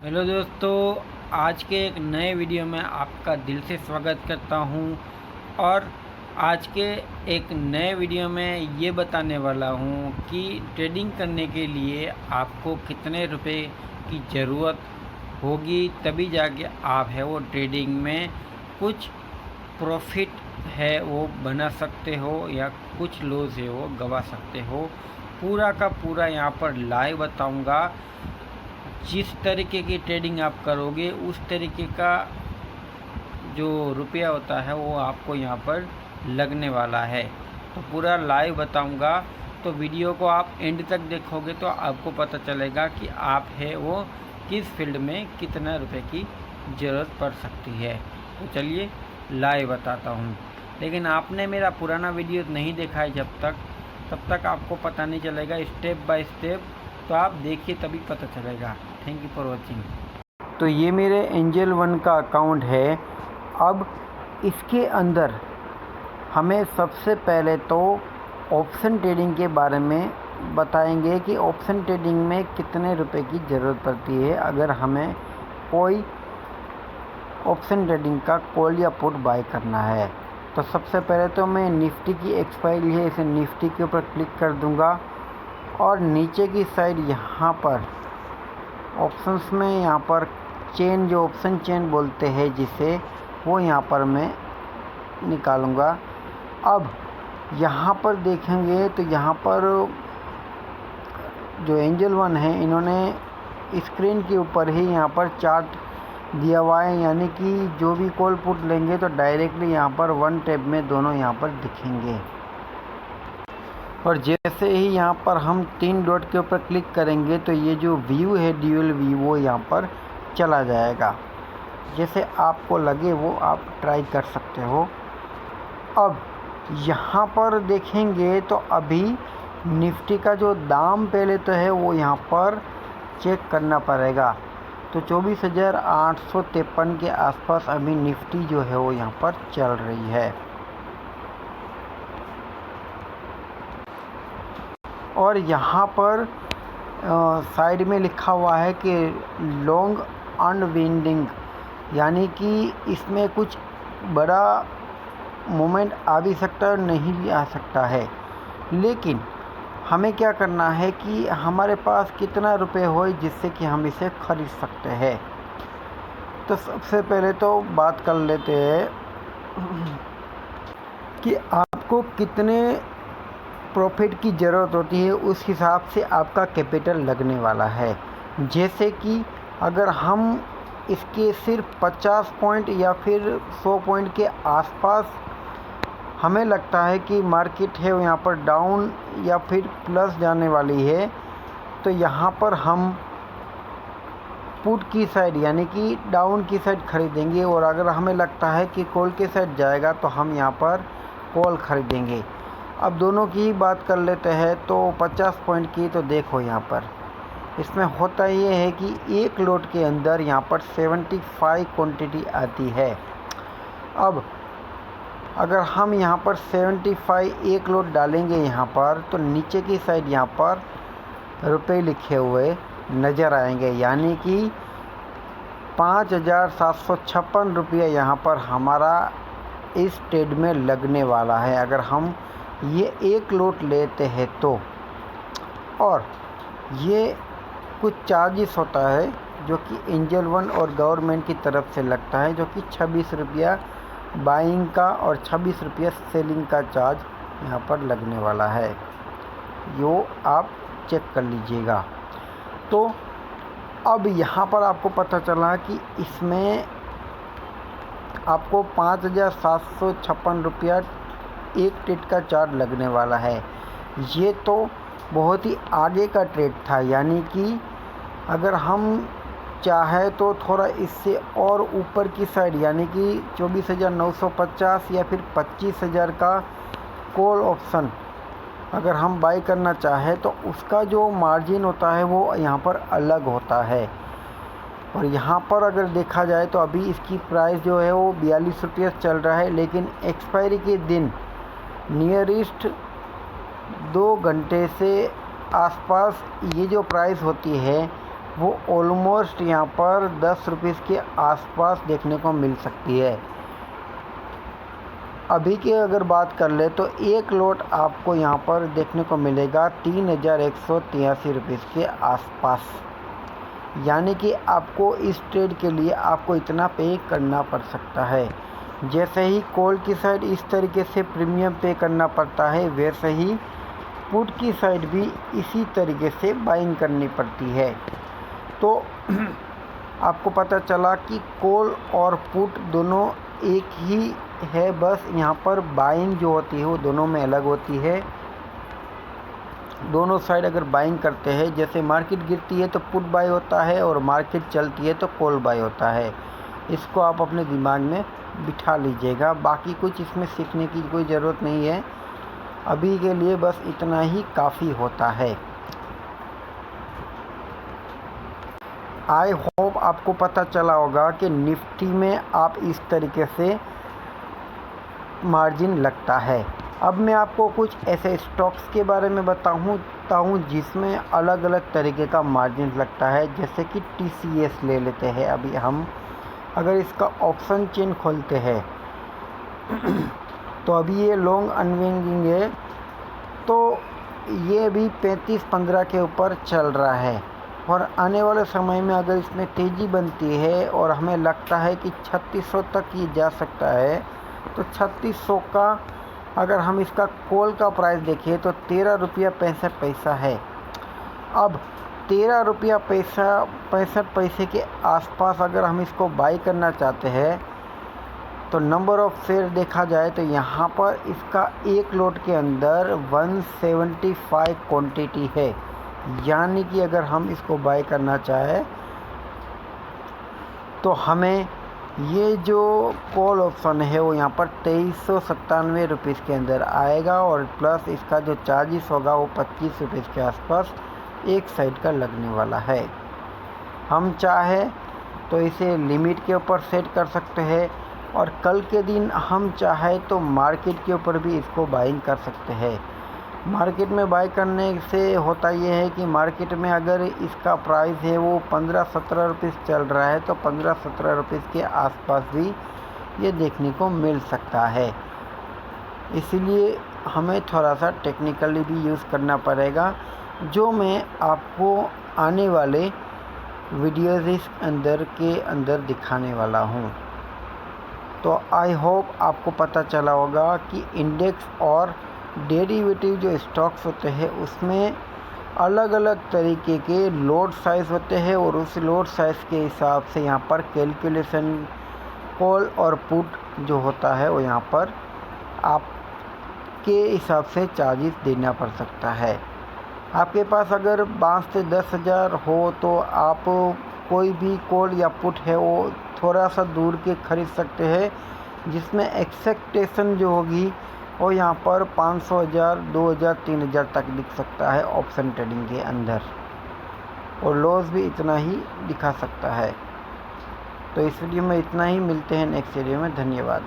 Hello दोस्तों, आज के एक नए वीडियो में आपका दिल से स्वागत करता हूं। और आज के एक नए वीडियो में ये बताने वाला हूं कि ट्रेडिंग करने के लिए आपको कितने रुपए की ज़रूरत होगी, तभी जाके आप है वो ट्रेडिंग में कुछ प्रॉफिट है वो बना सकते हो या कुछ लॉस है वो गवा सकते हो। पूरा का पूरा यहाँ पर लाइव बताऊँगा। जिस तरीके की ट्रेडिंग आप करोगे उस तरीके का जो रुपया होता है वो आपको यहाँ पर लगने वाला है। तो पूरा लाइव बताऊंगा, तो वीडियो को आप एंड तक देखोगे तो आपको पता चलेगा कि आप है वो किस फील्ड में कितना रुपए की ज़रूरत पड़ सकती है। तो चलिए लाइव बताता हूँ। लेकिन आपने मेरा पुराना वीडियो नहीं देखा है तब तक आपको पता नहीं चलेगा स्टेप बाय स्टेप। तो आप देखिए तभी पता चलेगा। Thank you for watching. तो ये मेरे एंजल वन का अकाउंट है। अब इसके अंदर हमें सबसे पहले तो ऑप्शन ट्रेडिंग के बारे में बताएंगे कि ऑप्शन ट्रेडिंग में कितने रुपए की ज़रूरत पड़ती है अगर हमें कोई ऑप्शन ट्रेडिंग का कॉल या पुट बाय करना है। तो सबसे पहले तो मैं निफ्टी की एक्सपायरी है, इसे निफ्टी के ऊपर क्लिक कर दूंगा और नीचे की साइड यहाँ पर ऑप्शंस में यहाँ पर चेन, जो ऑप्शन चेन बोलते हैं जिसे, वो यहाँ पर मैं निकालूंगा। अब यहाँ पर देखेंगे तो यहाँ पर जो एंजल वन है इन्होंने स्क्रीन के ऊपर ही यहाँ पर चार्ट दिया हुआ है, यानी कि जो भी कॉल पुट लेंगे तो डायरेक्टली यहाँ पर वन टैब में दोनों यहाँ पर दिखेंगे। और जैसे ही यहाँ पर हम 3 डॉट के ऊपर क्लिक करेंगे तो ये जो व्यू है ड्यूअल व्यू वो यहाँ पर चला जाएगा। जैसे आपको लगे वो आप ट्राई कर सकते हो। अब यहाँ पर देखेंगे तो अभी निफ्टी का जो दाम पहले तो है वो यहाँ पर चेक करना पड़ेगा। तो 24,853 के आसपास अभी निफ्टी जो है वो यहाँ पर चल रही है। और यहाँ पर साइड में लिखा हुआ है कि लॉन्ग अनविंडिंग, यानी कि इसमें कुछ बड़ा मोमेंट आ भी सकता है, नहीं भी आ सकता है। लेकिन हमें क्या करना है कि हमारे पास कितना रुपए हो जिससे कि हम इसे खरीद सकते हैं। तो सबसे पहले तो बात कर लेते हैं कि आपको कितने प्रॉफिट की ज़रूरत होती है, उस हिसाब से आपका कैपिटल लगने वाला है। जैसे कि अगर हम इसके सिर्फ 50 पॉइंट या फिर 100 पॉइंट के आसपास हमें लगता है कि मार्केट है यहाँ पर डाउन या फिर प्लस जाने वाली है, तो यहाँ पर हम पुट की साइड यानी कि डाउन की साइड खरीदेंगे। और अगर हमें लगता है कि कॉल के साइड जाएगा तो हम यहाँ पर कॉल खरीदेंगे। अब दोनों की ही बात कर लेते हैं। तो 50 पॉइंट की तो देखो यहाँ पर इसमें होता ये है कि एक लोट के अंदर यहाँ पर 75 क्वांटिटी आती है। अब अगर हम यहाँ पर 75 एक लोट डालेंगे यहाँ पर, तो नीचे की साइड यहाँ पर रुपए लिखे हुए नज़र आएंगे, यानी कि 5,756 रुपया यहाँ पर हमारा इस ट्रेड में लगने वाला है अगर हम ये एक लोट लेते हैं तो। और ये कुछ चार्जेस होता है जो कि एंजल वन और गवर्नमेंट की तरफ से लगता है, जो कि 26 रुपया बाइंग का और 26 रुपया सेलिंग का चार्ज यहाँ पर लगने वाला है। यो आप चेक कर लीजिएगा। तो अब यहाँ पर आपको पता चला कि इसमें आपको 5,756 रुपया एक ट्रेड का चार्ज लगने वाला है। ये तो बहुत ही आगे का ट्रेड था, यानी कि अगर हम चाहे तो थोड़ा इससे और ऊपर की साइड यानी कि 24,950 या फिर 25,000 का कॉल ऑप्शन अगर हम बाई करना चाहे तो उसका जो मार्जिन होता है वो यहाँ पर अलग होता है। और यहाँ पर अगर देखा जाए तो अभी इसकी प्राइस जो है वो 42 रुपये चल रहा है, लेकिन एक्सपायरी के दिन नियरेस्ट 2 घंटे से आसपास ये जो प्राइस होती है वो ऑलमोस्ट यहाँ पर 10 रुपीज़ के आसपास देखने को मिल सकती है। अभी की अगर बात कर ले तो एक लॉट आपको यहाँ पर देखने को मिलेगा 3183 रुपीज़ के आसपास। यानी कि आपको इस ट्रेड के लिए आपको इतना पे करना पड़ सकता है। जैसे ही कॉल की साइड इस तरीके से प्रीमियम पे करना पड़ता है, वैसे ही पुट की साइड भी इसी तरीके से बाइंग करनी पड़ती है। तो आपको पता चला कि कॉल और पुट दोनों एक ही है, बस यहाँ पर बाइंग जो होती है वो दोनों में अलग होती है। दोनों साइड अगर बाइंग करते हैं, जैसे मार्केट गिरती है तो पुट बाय होता है और मार्केट चलती है तो कॉल बाय होता है। इसको आप अपने दिमाग में बिठा लीजिएगा। बाकी कुछ इसमें सीखने की कोई ज़रूरत नहीं है, अभी के लिए बस इतना ही काफ़ी होता है। आई होप आपको पता चला होगा कि निफ्टी में आप इस तरीके से मार्जिन लगता है। अब मैं आपको कुछ ऐसे स्टॉक्स के बारे में बताता हूँ जिसमें अलग अलग तरीके का मार्जिन लगता है। जैसे कि TCS ले लेते हैं। अभी हम अगर इसका ऑप्शन चेन खोलते हैं तो अभी ये लॉन्ग अनविंगिंग है, तो ये भी 35-15 के ऊपर चल रहा है। और आने वाले समय में अगर इसमें तेज़ी बनती है और हमें लगता है कि 3600 तक ये जा सकता है, तो 3600 का अगर हम इसका कॉल का प्राइस देखें तो 13 रुपया 65 पैसा है। अब 13 रुपया 65 पैसे के आसपास अगर हम इसको बाई करना चाहते हैं तो नंबर ऑफ़ शेयर देखा जाए तो यहाँ पर इसका एक लॉट के अंदर 175 क्वांटिटी है। यानी कि अगर हम इसको बाय करना चाहें तो हमें ये जो कॉल ऑप्शन है वो यहाँ पर 2397 रुपीज़ के अंदर आएगा और प्लस इसका जो चार्जेस होगा वो 25 रुपीज़ के आसपास एक साइड का लगने वाला है। हम चाहे तो इसे लिमिट के ऊपर सेट कर सकते हैं और कल के दिन हम चाहे तो मार्केट के ऊपर भी इसको बाइंग कर सकते हैं। मार्केट में बाय करने से होता ये है कि मार्केट में अगर इसका प्राइस है वो 15-17 रुपीज़ चल रहा है तो 15-17 रुपीज़ के आसपास भी ये देखने को मिल सकता है। इसलिए हमें थोड़ा सा टेक्निकली भी यूज़ करना पड़ेगा, जो मैं आपको आने वाले वीडियोज़ इस के अंदर दिखाने वाला हूँ। तो आई होप आपको पता चला होगा कि इंडेक्स और डेरिवेटिव जो स्टॉक्स होते हैं उसमें अलग अलग तरीके के लोड साइज़ होते हैं और उस लोड साइज़ के हिसाब से यहाँ पर कैलकुलेशन कॉल और पुट जो होता है वो यहाँ पर आपके हिसाब से चार्जेस देना पड़ सकता है। आपके पास अगर 5 से 10 हज़ार हो तो आप कोई भी कॉल या पुट है वो थोड़ा सा दूर के खरीद सकते हैं, जिसमें एक्सपेक्टेशन जो होगी वो यहाँ पर 500 हज़ार 2000 3000 तक दिख सकता है ऑप्शन ट्रेडिंग के अंदर, और लॉस भी इतना ही दिखा सकता है। तो इस वीडियो में इतना ही, मिलते हैं नेक्स्ट वीडियो में। धन्यवाद।